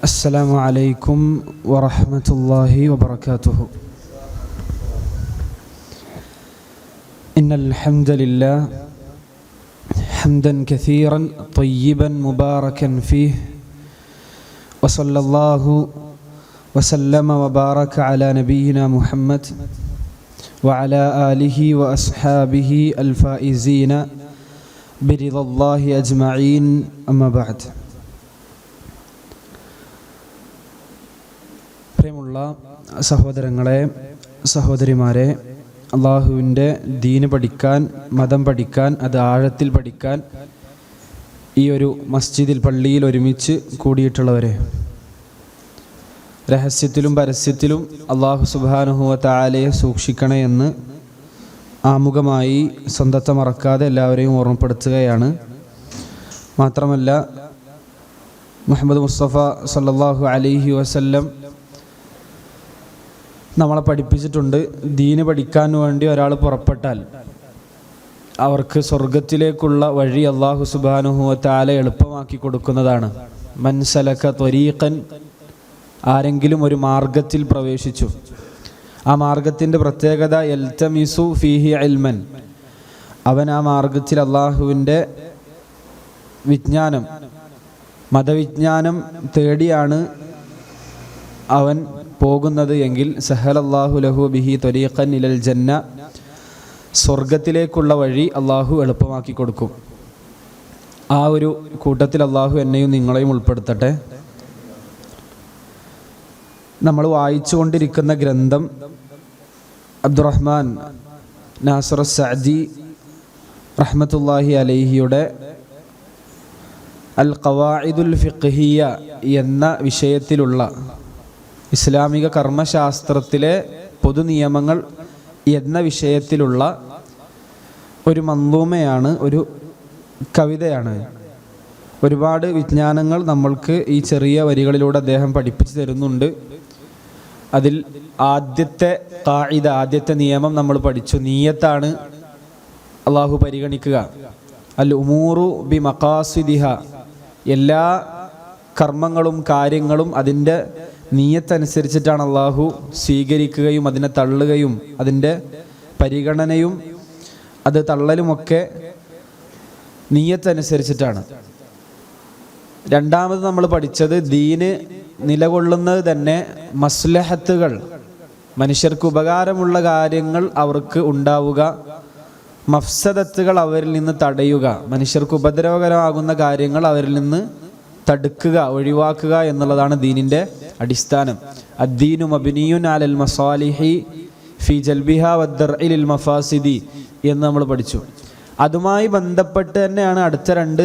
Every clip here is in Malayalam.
السلام عليكم ورحمة الله وبركاته. إن الحمد لله حمدا كثيرا طيبا مباركا فيه، وصلى الله وسلم وبارك على نبينا محمد وعلى آله وأصحابه الفائزين برضا الله أجمعين. أما بعد. പ്രിയമുള്ള സഹോദരങ്ങളെ, സഹോദരിമാരെ, അള്ളാഹുവിൻ്റെ ദീന് പഠിക്കാൻ, മതം പഠിക്കാൻ, അത് ആഴത്തിൽ പഠിക്കാൻ ഈ ഒരു മസ്ജിദിൽ, പള്ളിയിൽ ഒരുമിച്ച് കൂടിയിട്ടുള്ളവരെ, രഹസ്യത്തിലും പരസ്യത്തിലും അള്ളാഹു സുബ്ഹാനഹു വ തആലയെ സൂക്ഷിക്കണേ എന്ന് ആമുഖമായി സ്വന്തത്തെ മറക്കാതെ എല്ലാവരെയും ഓർമ്മപ്പെടുത്തുകയാണ്. മാത്രമല്ല, മുഹമ്മദ് മുസ്തഫ സല്ലല്ലാഹു അലൈഹി വസല്ലം നമ്മളെ പഠിപ്പിച്ചിട്ടുണ്ട്, ദീന് പഠിക്കാൻ വേണ്ടി ഒരാൾ പുറപ്പെട്ടാൽ അവർക്ക് സ്വർഗത്തിലേക്കുള്ള വഴി അല്ലാഹു സുബ്ഹാനഹു വ തആല എളുപ്പമാക്കി കൊടുക്കുന്നതാണ്. മൻ സലക ത്വരീഖൻ, ആരെങ്കിലും ഒരു മാർഗത്തിൽ പ്രവേശിച്ചു, ആ മാർഗത്തിൻ്റെ പ്രത്യേകത യൽതമിസു ഫീഹി ഇൽമൻ, അവൻ ആ മാർഗത്തിൽ അള്ളാഹുവിൻ്റെ വിജ്ഞാനം, മതവിജ്ഞാനം തേടിയാണ് അവൻ പോകുന്നത് എങ്കിൽ സഹലല്ലാഹു ലഹു ബിഹി ത്വരീഖൻ ഇലൽ ജന്ന, സ്വർഗത്തിലേക്കുള്ള വഴി അള്ളാഹു എളുപ്പമാക്കി കൊടുക്കും. ആ ഒരു കൂട്ടത്തിൽ അള്ളാഹു എന്നെയും നിങ്ങളെയും ഉൾപ്പെടുത്തട്ടെ. നമ്മൾ വായിച്ചു കൊണ്ടിരിക്കുന്ന ഗ്രന്ഥം അബ്ദുറഹ്മാൻ നാസിർ സഅദി റഹ്മത്തുള്ളാഹി അലൈഹിയുടെ അൽ ഖവാഇദുൽ ഫിഖ്ഹിയ്യ എന്ന വിഷയത്തിലുള്ള ഇസ്ലാമിക കർമ്മശാസ്ത്രത്തിലെ പൊതുനിയമങ്ങൾ എന്ന വിഷയത്തിലുള്ള ഒരു മന്ദൂമയാണ്, ഒരു കവിതയാണ്. ഒരുപാട് വിജ്ഞാനങ്ങൾ നമ്മൾക്ക് ഈ ചെറിയ വരികളിലൂടെ അദ്ദേഹം പഠിപ്പിച്ചു തരുന്നുണ്ട്. അതിൽ ആദ്യത്തെ ഖാഇദ, ആദ്യത്തെ നിയമം നമ്മൾ പഠിച്ചു. നിയ്യത്താണ് അള്ളാഹു പരിഗണിക്കുക. അൽ ഉമൂറു ബി മഖാസിദിഹ, എല്ലാ കർമ്മങ്ങളും കാര്യങ്ങളും അതിൻ്റെ നിയ്യത്തനുസരിച്ചിട്ടാണ് അള്ളാഹു സ്വീകരിക്കുകയും അതിനെ തള്ളുകയും അതിൻ്റെ പരിഗണനയും അത് തള്ളലുമൊക്കെ നിയ്യത്തനുസരിച്ചിട്ടാണ്. രണ്ടാമത് നമ്മൾ പഠിച്ചത് ദീന് നിലകൊള്ളുന്നത് തന്നെ മസ്ലഹത്തുകൾ, മനുഷ്യർക്ക് ഉപകാരമുള്ള കാര്യങ്ങൾ അവർക്ക് ഉണ്ടാവുക, മഫ്സദത്തുകൾ അവരിൽ നിന്ന് തടയുക, മനുഷ്യർക്ക് ഉപദ്രവകരമാകുന്ന കാര്യങ്ങൾ അവരിൽ നിന്ന് തടുക്കുക, ഒഴിവാക്കുക എന്നുള്ളതാണ് ദീനിൻ്റെ അടിസ്ഥാനം. അദ്ദീനു മബ്നിയുൻ അലൽ മസാലിഹി ഫി ജൽബിഹ വദ്ദർഇ ലിൽ മഫാസിദി എന്ന് നമ്മൾ പഠിച്ചു. അതുമായി ബന്ധപ്പെട്ട് തന്നെയാണ് അടുത്ത രണ്ട്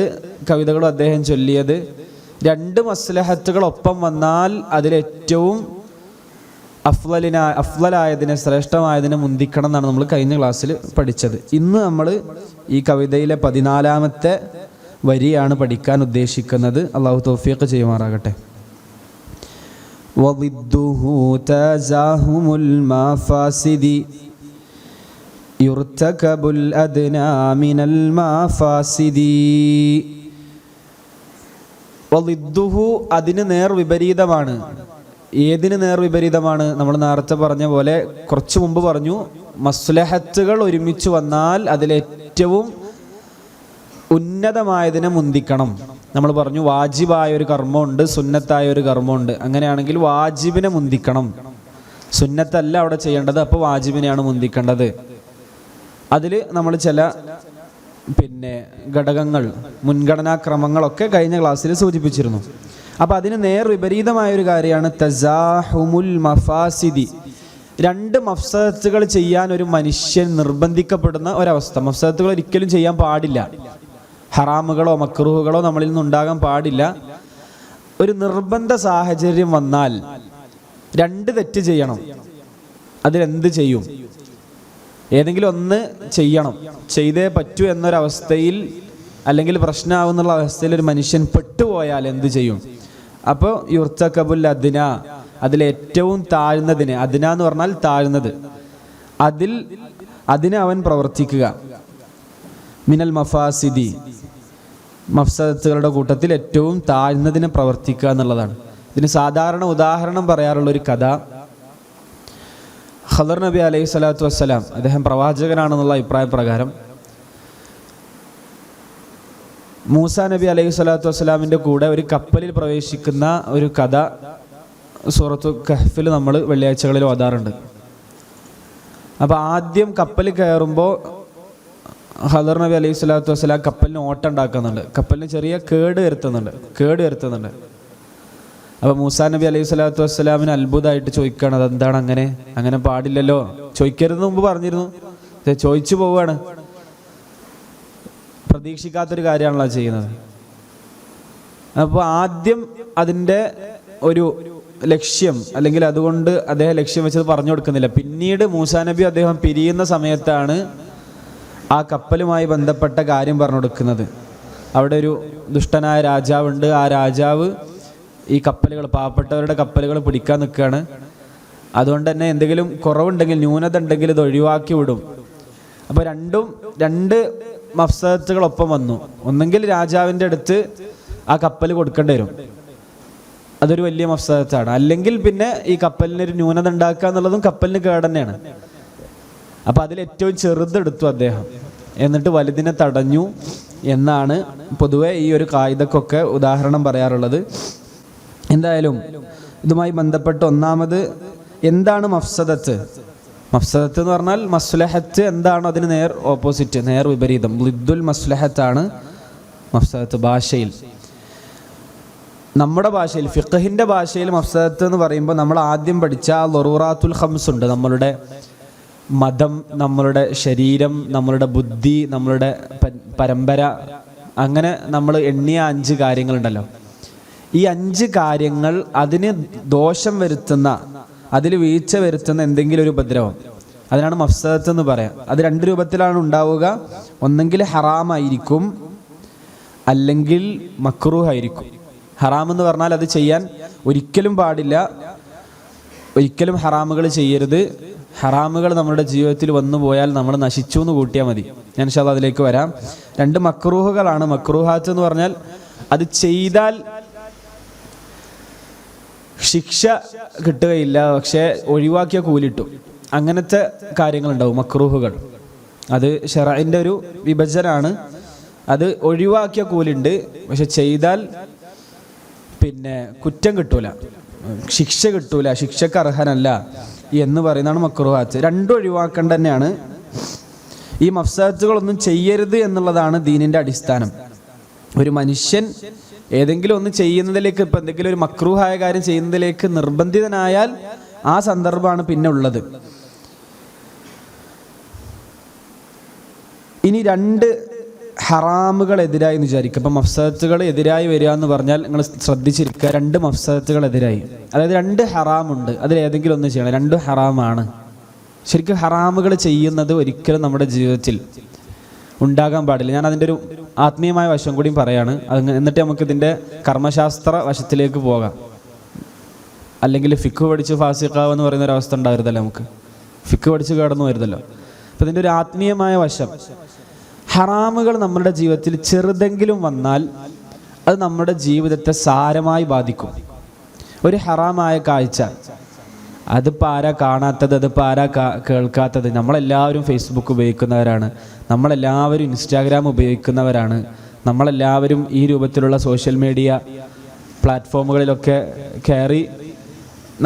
കവിതകളും അദ്ദേഹം ചൊല്ലിയത്. രണ്ട് മസ്ലഹത്തുകൾ ഒപ്പം വന്നാൽ അതിലേറ്റവും അഫ്ളലായതിനെ, ശ്രേഷ്ഠമായതിനെ മുന്തിക്കണം എന്നാണ് നമ്മൾ കഴിഞ്ഞ ക്ലാസ്സിൽ പഠിച്ചത്. ഇന്ന് നമ്മൾ ഈ കവിതയിലെ 14-ാമത്തെ വരിയാണ് പഠിക്കാൻ ഉദ്ദേശിക്കുന്നത്. അള്ളാഹു തൗഫീഖ് ചെയ്യുമാറാകട്ടെ. വളിദ്ദുഹു തസാഹുമുൽ മഫാസിദി യുർതകബുൽ അദ്നാ മിനൽ മഫാസിദി. വളിദ്ദുഹു, അതിന് നേർ വിപരീതമാണ്. ഏതിന് നേർ വിപരീതമാണ്? നമ്മൾ നേരത്തെ പറഞ്ഞ പോലെ, കുറച്ചു മുമ്പ് പറഞ്ഞു, മസ്ലഹത്തുകൾ ഒരുമിച്ച് വന്നാൽ അതിലേറ്റവും ഉന്നതമായതിനെ മുന്തിക്കണം. നമ്മൾ പറഞ്ഞു വാജിബായ ഒരു കർമ്മമുണ്ട്, സുന്നത്തായ ഒരു കർമ്മമുണ്ട്. അങ്ങനെയാണെങ്കിൽ വാജിബിനെ മുന്തിക്കണം. സുന്നത്തല്ല അവിടെ ചെയ്യേണ്ടത്, അപ്പോൾ വാജിബിനെയാണ് മുന്തിക്കേണ്ടത്. അതിൽ നമ്മൾ ചില ഘടകങ്ങൾ, മുൻഗണനാക്രമങ്ങളൊക്കെ കഴിഞ്ഞ ക്ലാസ്സിൽ സൂചിപ്പിച്ചിരുന്നു. അപ്പോൾ അതിന് നേർ വിപരീതമായൊരു കാര്യമാണ് തസാഹുമുൽ മഫാസിദി. രണ്ട് മഫ്സദത്തുകൾ ചെയ്യാൻ ഒരു മനുഷ്യൻ നിർബന്ധിക്കപ്പെടുന്ന ഒരവസ്ഥ. മഫ്സദത്തുകൾ ഒരിക്കലും ചെയ്യാൻ പാടില്ല. ഹറാമുകളോ മക്രൂഹുകളോ നമ്മളിൽ നിന്നുണ്ടാകാൻ പാടില്ല. ഒരു നിർബന്ധ സാഹചര്യം വന്നാൽ രണ്ട് തെറ്റ് ചെയ്യണം. അതിലെന്ത് ചെയ്യും? ഏതെങ്കിലും ഒന്ന് ചെയ്യണം, ചെയ്തേ പറ്റൂ എന്നൊരവസ്ഥയിൽ, അല്ലെങ്കിൽ പ്രശ്നമാവുന്നുള്ള അവസ്ഥയിൽ ഒരു മനുഷ്യൻ പെട്ടുപോയാൽ എന്ത് ചെയ്യും? അപ്പോൾ യുർതകബുൽ അദ്ന, അതിലേറ്റവും താഴ്ന്നതിന്, അദ്ന എന്ന് പറഞ്ഞാൽ താഴ്ന്നത്, അതിന് അവൻ പ്രവർത്തിക്കുക. മിനൽ മഫാസിദി, മഫ്സദത്തുകളുടെ കൂട്ടത്തിൽ ഏറ്റവും താഴ്ന്നതിനെ പ്രവർത്തിക്കുക എന്നുള്ളതാണ്. ഇതിന് സാധാരണ ഉദാഹരണം പറയാറുള്ളൊരു കഥ, ഖദർ നബി അലൈഹി സ്വലാത്തു വസ്സലാം, അദ്ദേഹം പ്രവാചകനാണെന്നുള്ള അഭിപ്രായ പ്രകാരം മൂസാ നബി അലൈഹി സ്വലാത്തു വസ്സലാമിൻ്റെ കൂടെ ഒരു കപ്പലിൽ പ്രവേശിക്കുന്ന ഒരു കഥ സൂറത്തു കഹ്ഫിൽ നമ്മൾ വെള്ളിയാഴ്ചകളിൽ ഓതാറുണ്ട്. അപ്പോൾ ആദ്യം കപ്പലിൽ കയറുമ്പോൾ ഖദർ നബി അലൈഹി സ്വലാത്തു വസ്സലാം കപ്പലിന് ഓട്ടം ഉണ്ടാക്കുന്നുണ്ട്, കപ്പലിന് ചെറിയ കേട് വരുത്തുന്നുണ്ട്. അപ്പോൾ മൂസാ നബി അലൈഹി സ്വലാത്തു വസ്സലാമിന് അത്ഭുതമായിട്ട് ചോദിക്കുകയാണ്, അതെന്താണ് അങ്ങനെ പാടില്ലല്ലോ, ചോദിക്കരുതെന്ന് മുമ്പ് പറഞ്ഞിരുന്നു, ചോദിച്ചു പോവുകയാണ്. പ്രതീക്ഷിക്കാത്തൊരു കാര്യമാണല്ലോ ചെയ്യുന്നത്. അപ്പോൾ ആദ്യം അതിൻ്റെ ഒരു ലക്ഷ്യം, അല്ലെങ്കിൽ അതുകൊണ്ട് അദ്ദേഹം ലക്ഷ്യം വെച്ചത് പറഞ്ഞു കൊടുക്കുന്നില്ല. പിന്നീട് മൂസാ നബി അദ്ദേഹം പിരിയുന്ന സമയത്താണ് ആ കപ്പലുമായി ബന്ധപ്പെട്ട കാര്യം പറഞ്ഞു കൊടുക്കുന്നത്. അവിടെ ഒരു ദുഷ്ടനായ രാജാവുണ്ട്. ആ രാജാവ് ഈ കപ്പലുകൾ, പാവപ്പെട്ടവരുടെ കപ്പലുകൾ പിടിക്കാൻ നിൽക്കുകയാണ്. അതുകൊണ്ട് തന്നെ എന്തെങ്കിലും കുറവുണ്ടെങ്കിൽ, ന്യൂനത ഉണ്ടെങ്കിൽ ഇത് ഒഴിവാക്കി വിടും. അപ്പോൾ രണ്ട് മഫ്സദത്തുകളൊപ്പം വന്നു. ഒന്നെങ്കിൽ രാജാവിൻ്റെ അടുത്ത് ആ കപ്പൽ കൊടുക്കേണ്ടി വരും, അതൊരു വലിയ മഫ്സദത്താണ്. അല്ലെങ്കിൽ പിന്നെ ഈ കപ്പലിനൊരു ന്യൂനത ഉണ്ടാക്കുക എന്നുള്ളതും കപ്പലിന് കേട് തന്നെയാണ്. അപ്പം അതിലേറ്റവും ചെറുതെടുത്തു അദ്ദേഹം, എന്നിട്ട് വലുതിനെ തടഞ്ഞു എന്നാണ് പൊതുവെ ഈ ഒരു കായികക്കൊക്കെ ഉദാഹരണം പറയാറുള്ളത്. എന്തായാലും ഇതുമായി ബന്ധപ്പെട്ട് ഒന്നാമത് എന്താണ് മഫ്സദത്ത് എന്ന് പറഞ്ഞാൽ മസ്ലഹത്ത് എന്താണോ അതിന് നേർ ഓപ്പോസിറ്റ്, നേർ വിപരീതം, ലിദ്ദുൽ മസ്ലഹത്താണ് മഫ്സദത്ത് ഭാഷയിൽ. നമ്മുടെ ഭാഷയിൽ, ഫിഖഹിൻ്റെ ഭാഷയിൽ മഫ്സദത്ത് എന്ന് പറയുമ്പോൾ നമ്മൾ ആദ്യം പഠിച്ച ളറൂറാത്തുൽ ഖംസ് ഉണ്ട്. നമ്മളുടെ മതം, നമ്മളുടെ ശരീരം, നമ്മളുടെ ബുദ്ധി, നമ്മളുടെ പരമ്പര, അങ്ങനെ നമ്മൾ എണ്ണിയ 5 കാര്യങ്ങളുണ്ടല്ലോ. ഈ 5 കാര്യങ്ങൾ അതിന് ദോഷം വരുത്തുന്ന, അതിൽ വീഴ്ച വരുത്തുന്ന എന്തെങ്കിലും ഒരു ഉപദ്രവം, അതിനാണ് മഫ്സദത്ത് എന്ന് പറയാം. അത് 2 രൂപത്തിലാണ് ഉണ്ടാവുക. ഒന്നെങ്കിൽ ഹറാമായിരിക്കും, അല്ലെങ്കിൽ മക്രൂഹ് ആയിരിക്കും. ഹറാം എന്ന് പറഞ്ഞാൽ അത് ചെയ്യാൻ ഒരിക്കലും പാടില്ല, ഒരിക്കലും ഹറാമുകൾ ചെയ്യരുത്. ഹറാമുകൾ നമ്മുടെ ജീവിതത്തിൽ വന്നു പോയാൽ നമ്മൾ നശിച്ചു എന്ന് കൂട്ടിയാൽ മതി. ഞാൻ ഇൻഷാ അല്ലാഹ് അതിലേക്ക് വരാം. 2 മക്രൂഹുകളാണ്. മക്രൂഹാത്ത് എന്ന് പറഞ്ഞാൽ അത് ചെയ്താൽ ശിക്ഷ കിട്ടുകയില്ല, പക്ഷേ ഒഴിവാക്കിയ കൂലിട്ടു, അങ്ങനത്തെ കാര്യങ്ങളുണ്ടാവും മക്രൂഹുകൾ. അത് ശറഇൻ്റെ ഒരു വിഭജനമാണ്. അത് ഒഴിവാക്കിയ കൂലുണ്ട്, പക്ഷെ ചെയ്താൽ പിന്നെ കുറ്റം കിട്ടൂല, ശിക്ഷ കിട്ടൂല, ശിക്ഷക്ക് അർഹനല്ല എന്ന് പറയുന്നതാണ് മക്രൂഹാത്ത്. 2 ഒഴിവാക്കേണ്ട തന്നെയാണ്. ഈ മഫ്സദത്തുകളൊന്നും ചെയ്യരുത് എന്നുള്ളതാണ് ദീനിൻ്റെ അടിസ്ഥാനം. ഒരു മനുഷ്യൻ ഏതെങ്കിലും ഒന്ന് ചെയ്യുന്നതിലേക്ക്, ഇപ്പം എന്തെങ്കിലും ഒരു മക്രൂഹായ കാര്യം ചെയ്യുന്നതിലേക്ക് നിർബന്ധിതനായാൽ ആ സന്ദർഭമാണ് പിന്നെ ഉള്ളത്. ഇനി 2 ഹറാമുകൾ എതിരായി എന്ന് വിചാരിക്കുക. അപ്പം മഫ്സദത്തുകൾ എതിരായി വരിക എന്ന് പറഞ്ഞാൽ നിങ്ങൾ ശ്രദ്ധിച്ചിരിക്കുക, 2 മഫ്സദത്തുകൾ എതിരായി, അതായത് 2 ഹറാമുണ്ട്, അതിലേതെങ്കിലും ഒന്ന് ചെയ്യണം. 2 ഹറാമാണ്. ശരിക്കും ഹറാമുകൾ ചെയ്യുന്നത് ഒരിക്കലും നമ്മുടെ ജീവിതത്തിൽ ഉണ്ടാകാൻ പാടില്ല. ഞാൻ അതിൻ്റെ ഒരു ആത്മീയമായ വശം കൂടിയും പറയാണ്, എന്നിട്ട് നമുക്ക് ഇതിൻ്റെ കർമ്മശാസ്ത്ര വശത്തിലേക്ക് പോകാം. അല്ലെങ്കിൽ ഫിഖ് പഠിച്ച് ഫാസിഖാവ് എന്ന് പറയുന്ന ഒരവസ്ഥ ഉണ്ടായിരുന്നല്ലോ, നമുക്ക് ഫിഖ് പഠിച്ച് കടന്നു വരുന്നല്ലോ. അപ്പം ഇതിൻ്റെ ഒരു ആത്മീയമായ വശം, ഹറാമുകൾ നമ്മുടെ ജീവിതത്തിൽ ചെറുതെങ്കിലും വന്നാൽ അത് നമ്മുടെ ജീവിതത്തെ സാരമായി ബാധിക്കും. ഒരു ഹറാമായ കാഴ്ച, അതിപ്പോൾ ആരാ കാണാത്തത്, അതിപ്പോൾ ആരാ കേൾക്കാത്തത്? നമ്മളെല്ലാവരും ഫേസ്ബുക്ക് ഉപയോഗിക്കുന്നവരാണ്, നമ്മളെല്ലാവരും ഇൻസ്റ്റാഗ്രാം ഉപയോഗിക്കുന്നവരാണ്, നമ്മളെല്ലാവരും ഈ രൂപത്തിലുള്ള സോഷ്യൽ മീഡിയ പ്ലാറ്റ്ഫോമുകളിലൊക്കെ കയറി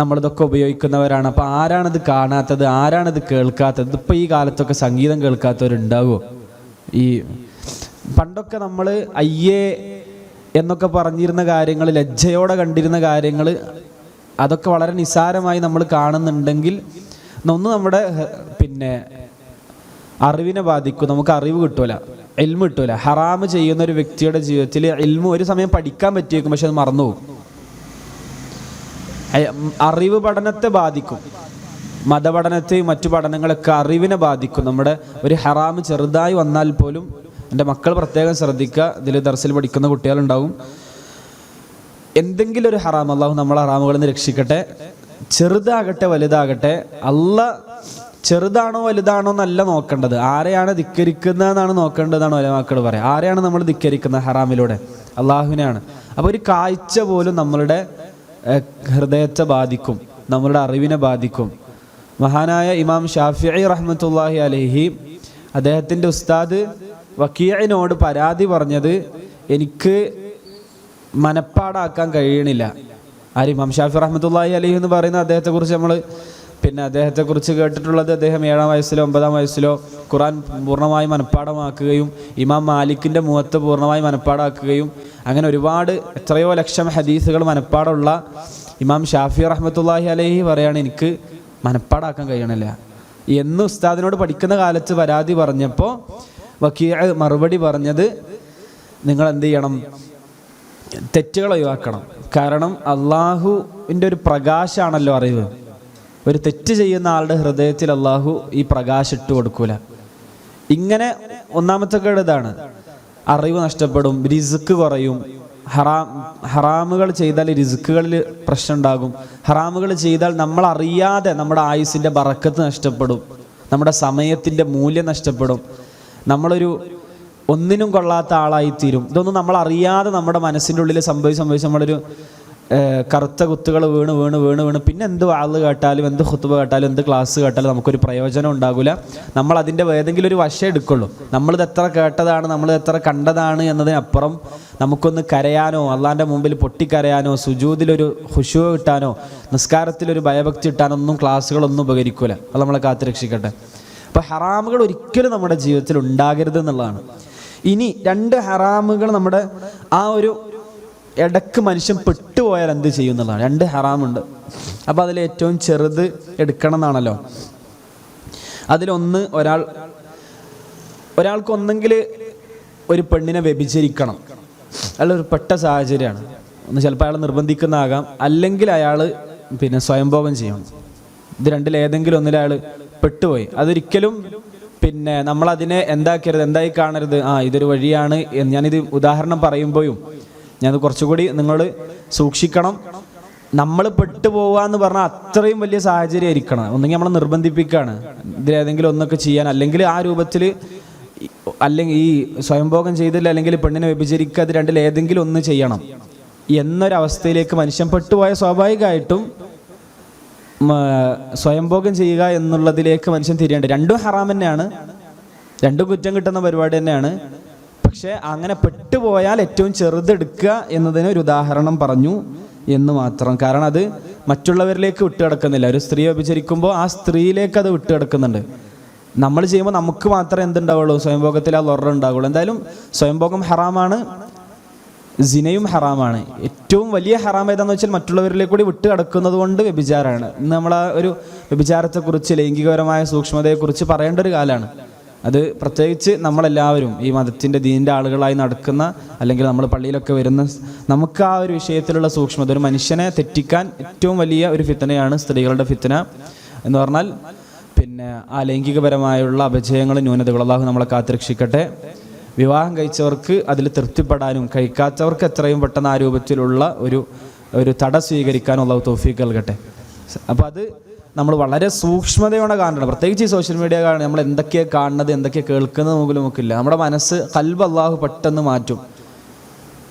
നമ്മളിതൊക്കെ ഉപയോഗിക്കുന്നവരാണ്. അപ്പോൾ ആരാണിത് കാണാത്തത്, ആരാണിത് കേൾക്കാത്തത്? ഇതിപ്പോൾ ഈ കാലത്തൊക്കെ സംഗീതം കേൾക്കാത്തവരുണ്ടാവുമോ? ഈ പണ്ടൊക്കെ നമ്മൾ അയ്യേ എന്നൊക്കെ പറഞ്ഞിരുന്ന കാര്യങ്ങൾ, ലജ്ജയോടെ കണ്ടിരുന്ന കാര്യങ്ങൾ, അതൊക്കെ വളരെ നിസ്സാരമായി നമ്മൾ കാണുന്നുണ്ടെങ്കിൽ ഒന്ന് നമ്മുടെ പിന്നെ അറിവിനെ ബാധിക്കും, നമുക്ക് അറിവ് കിട്ടൂല, ഇൽമ് കിട്ടൂല. ഹറാമ് ചെയ്യുന്ന ഒരു വ്യക്തിയുടെ ജീവിതത്തിൽ ഇൽമ് ഒരു സമയം പഠിക്കാൻ പറ്റിയേക്കും, പക്ഷെ അത് മറന്നുപോകും. അറിവ് പഠനത്തെ ബാധിക്കും, മതപഠനത്തെയും മറ്റു പഠനങ്ങളൊക്കെ അറിവിനെ ബാധിക്കും. നമ്മുടെ ഒരു ഹറാമ് ചെറുതായി വന്നാൽ പോലും, എൻ്റെ മക്കൾ പ്രത്യേകം ശ്രദ്ധിക്കുക, ഇതിൽ ദർസിൽ പഠിക്കുന്ന കുട്ടികളുണ്ടാവും, എന്തെങ്കിലും ഒരു ഹറാം, അള്ളാഹു നമ്മളെ ഹറാമുകളിൽ നിന്ന് രക്ഷിക്കട്ടെ, ചെറുതാകട്ടെ വലുതാകട്ടെ, അള്ളാഹ് ചെറുതാണോ വലുതാണോ എന്നല്ല നോക്കേണ്ടത്, ആരെയാണ് ധിക്കരിക്കുന്നതെന്നാണ് നോക്കേണ്ടതാണ് ഉലമാക്കൾ പറയാം. ആരെയാണ് നമ്മൾ ധിക്കരിക്കുന്നത് ഹറാമിലൂടെ? അള്ളാഹുവിനെയാണ്. അപ്പോൾ ഒരു കാഴ്ച പോലും നമ്മളുടെ ഹൃദയത്തെ ബാധിക്കും, നമ്മളുടെ അറിവിനെ ബാധിക്കും. മഹാനായ ഇമാം ഷാഫിഈ റഹ്മത്തുള്ളാഹി അലൈഹി അദ്ദേഹത്തിൻ്റെ ഉസ്താദ് വക്കീഇനോട് പരാതി പറഞ്ഞത്, എനിക്ക് മനപ്പാടാക്കാൻ കഴിയണില്ല. ഇമാം ഷാഫി റഹ്മത്തുള്ളാഹി അലൈഹി എന്ന് പറയുന്ന അദ്ദേഹത്തെക്കുറിച്ച് നമ്മൾ അദ്ദേഹത്തെക്കുറിച്ച് കേട്ടിട്ടുള്ളത്, അദ്ദേഹം 7-ാം വയസ്സിലോ 9-ാം വയസ്സിലോ ഖുർആൻ പൂർണ്ണമായി മനപ്പാടമാക്കുകയും ഇമാം മാലിക്കിൻ്റെ മുവത്ത പൂർണ്ണമായി മനപ്പാടാക്കുകയും അങ്ങനെ ഒരുപാട് എത്രയോ ലക്ഷം ഹദീസുകൾ മനപ്പാടമുള്ള ഇമാം ഷാഫി റഹ്മത്തുള്ളാഹി അലൈഹി പറയാണ്, എനിക്ക് മനപ്പാടാക്കാൻ കഴിയണില്ല എന്ന് ഉസ്താദിനോട് പഠിക്കുന്ന കാലത്ത് പരാതി പറഞ്ഞപ്പോൾ വക്കീഅ് മറുപടി പറഞ്ഞത്, നിങ്ങൾ എന്ത് ചെയ്യണം, തെറ്റുകൾ ഒഴിവാക്കണം. കാരണം അള്ളാഹുവിൻ്റെ ഒരു പ്രകാശമാണല്ലോ അറിവ്. ഒരു തെറ്റ് ചെയ്യുന്ന ആളുടെ ഹൃദയത്തിൽ അള്ളാഹു ഈ പ്രകാശം ഇട്ട് കൊടുക്കൂല. ഇങ്ങനെ ഒന്നാമത്തെ കേട് ഇതാണ്, അറിവ് നഷ്ടപ്പെടും, റിസ്ക് കുറയും. ഹറാമുകൾ ചെയ്താൽ റിസ്ക്കുകളിൽ പ്രശ്നം ഉണ്ടാകും. ഹറാമുകൾ ചെയ്താൽ നമ്മൾ അറിയാതെ നമ്മുടെ ആയുസിൻ്റെ ബറക്കത്ത് നഷ്ടപ്പെടും, നമ്മുടെ സമയത്തിൻ്റെ മൂല്യം നഷ്ടപ്പെടും, നമ്മളൊരു ഒന്നിനും കൊള്ളാത്ത ആളായിത്തീരും. ഇതൊന്നും നമ്മൾ അറിയാതെ നമ്മുടെ മനസ്സിൻ്റെ ഉള്ളിൽ സംഭവിച്ച് നമ്മളൊരു കറുത്ത കുത്തുകൾ വീണ് പിന്നെ എന്ത് വാള് കേട്ടാലും എന്ത് ഖുത്ബ കേട്ടാലും എന്ത് ക്ലാസ് കേട്ടാലും നമുക്കൊരു പ്രയോജനം ഉണ്ടാകില്ല. നമ്മൾ അതിൻ്റെ ഏതെങ്കിലും ഒരു വശം എടുക്കുള്ളൂ. നമ്മളിത് എത്ര കേട്ടതാണ്, നമ്മളിത് എത്ര കണ്ടതാണ് എന്നതിനപ്പുറം നമുക്കൊന്ന് കരയാനോ അള്ളാൻ്റെ മുമ്പിൽ പൊട്ടിക്കരയാനോ സുജൂദിലൊരു ഖുശൂ കിട്ടാനോ നിസ്കാരത്തിലൊരു ഭയഭക്തി കിട്ടാനോ ഒന്നും ക്ലാസ്സുകളൊന്നും ഉപകരിക്കില്ല. അത് നമ്മളെ കാത്തുരക്ഷിക്കട്ടെ. അപ്പോൾ ഹറാമുകൾ ഒരിക്കലും നമ്മുടെ ജീവിതത്തിൽ ഉണ്ടാകരുത് എന്നുള്ളതാണ്. ഇനി 2 ഹറാമുകൾ നമ്മുടെ ആ ഒരു ഇടക്ക് മനുഷ്യൻ പെട്ടുപോയാൽ എന്ത് ചെയ്യും എന്നുള്ളതാണ്. 2 ഹറാമുണ്ട്. അപ്പോൾ അതിൽ ഏറ്റവും ചെറുത് എടുക്കണം എന്നാണല്ലോ. അതിലൊന്ന്, ഒരാൾക്ക് ഒന്നെങ്കിൽ ഒരു പെണ്ണിനെ വ്യഭിചരിക്കണം, അയാളൊരു പെട്ട സാഹചര്യമാണ്. ഒന്ന് ചിലപ്പോൾ അയാൾ നിർബന്ധിക്കുന്നതാകാം, അല്ലെങ്കിൽ അയാൾ സ്വയംഭോഗം ചെയ്യണം. ഇത് രണ്ടിലേതെങ്കിലും ഒന്നിൽ അയാൾ പെട്ടുപോയി. അതൊരിക്കലും നമ്മളതിനെ എന്തായി കാണരുത്, ഇതൊരു വഴിയാണ്. ഞാനിത് ഉദാഹരണം പറയുമ്പോഴും ഞാനത് കുറച്ചുകൂടി നിങ്ങൾ സൂക്ഷിക്കണം. നമ്മൾ പെട്ടുപോവുക എന്ന് പറഞ്ഞാൽ അത്രയും വലിയ സാഹചര്യം ആയിരിക്കണം. ഒന്നെങ്കിൽ നമ്മൾ നിർബന്ധിപ്പിക്കുകയാണ് ഇതിലേതെങ്കിലും ഒന്നൊക്കെ ചെയ്യാൻ, അല്ലെങ്കിൽ ആ രൂപത്തിൽ, അല്ലെങ്കിൽ ഈ സ്വയംഭോഗം ചെയ്തില്ല, അല്ലെങ്കിൽ പെണ്ണിനെ വ്യഭിചരിക്കുക, അത് രണ്ടിലേതെങ്കിലും ഒന്ന് ചെയ്യണം എന്നൊരവസ്ഥയിലേക്ക് മനുഷ്യൻ പെട്ടുപോയ സ്വാഭാവികമായിട്ടും സ്വയംഭോഗം ചെയ്യുക എന്നുള്ളതിലേക്ക് മനുഷ്യൻ തിരിയേണ്ടത്. 2 ഹറാം തന്നെയാണ്, 2 കുറ്റം കിട്ടുന്ന പരിപാടി തന്നെയാണ്. പക്ഷേ അങ്ങനെ പെട്ടുപോയാൽ ഏറ്റവും ചെറുതെടുക്കുക എന്നതിന് ഒരു ഉദാഹരണം പറഞ്ഞു എന്ന് മാത്രം. കാരണം അത് മറ്റുള്ളവരിലേക്ക് വിട്ടുകിടക്കുന്നില്ല. ഒരു സ്ത്രീ വ്യഭിചരിക്കുമ്പോൾ ആ സ്ത്രീയിലേക്ക് അത് വിട്ടുകിടക്കുന്നുണ്ട്. നമ്മൾ ചെയ്യുമ്പോൾ നമുക്ക് മാത്രമേ എന്തുണ്ടാവുള്ളൂ, സ്വയംഭോഗത്തിൽ ആ ലൊറ ഉണ്ടാവുള്ളൂ. എന്തായാലും സ്വയംഭോഗം ഹറാമാണ്, സിനയും ഹറാമാണ്. ഏറ്റവും വലിയ ഹറാം ഏതാണെന്ന് വെച്ചാൽ മറ്റുള്ളവരിലേക്ക് കൂടി വിട്ട് കിടക്കുന്നത് കൊണ്ട് വ്യഭിചാരമാണ്. ഇന്ന് നമ്മൾ ആ ഒരു വ്യഭിചാരത്തെക്കുറിച്ച്, ലൈംഗികപരമായ സൂക്ഷ്മതയെക്കുറിച്ച് പറയേണ്ട ഒരു കാലമാണ്. അത് പ്രത്യേകിച്ച് നമ്മളെല്ലാവരും ഈ മതത്തിൻ്റെ ദീനിൻ്റെ ആളുകളായി നടക്കുന്ന, അല്ലെങ്കിൽ നമ്മൾ പള്ളിയിലൊക്കെ വരുന്ന നമുക്ക് ആ ഒരു വിഷയത്തിലുള്ള സൂക്ഷ്മത, ഒരു മനുഷ്യനെ തെറ്റിക്കാൻ ഏറ്റവും വലിയ ഒരു ഫിത്തനയാണ് സ്ത്രീകളുടെ ഫിത്തന എന്ന് പറഞ്ഞാൽ. ആ ലൈംഗികപരമായുള്ള അപജയങ്ങളും ന്യൂനതകളും അല്ലാഹു നമ്മളെ കാത്തുരക്ഷിക്കട്ടെ. വിവാഹം കഴിച്ചവർക്ക് അതിൽ തൃപ്തിപ്പെടാനും കഴിക്കാത്തവർക്ക് എത്രയും പെട്ടെന്ന് ആ രൂപത്തിലുള്ള ഒരു തട സ്വീകരിക്കാനും അല്ലാഹു തൗഫീഖ് നൽകട്ടെ. അപ്പോൾ അത് നമ്മൾ വളരെ സൂക്ഷ്മതയോടെ കാണണം. പ്രത്യേകിച്ച് ഈ സോഷ്യൽ മീഡിയ കാണുന്നത്, നമ്മൾ എന്തൊക്കെയാണ് കാണുന്നത്, എന്തൊക്കെയാണ് കേൾക്കുന്നത് പോലും നമുക്കില്ല. നമ്മുടെ മനസ്സ്, ഖൽബ് അല്ലാഹു പെട്ടെന്ന് മാറ്റും.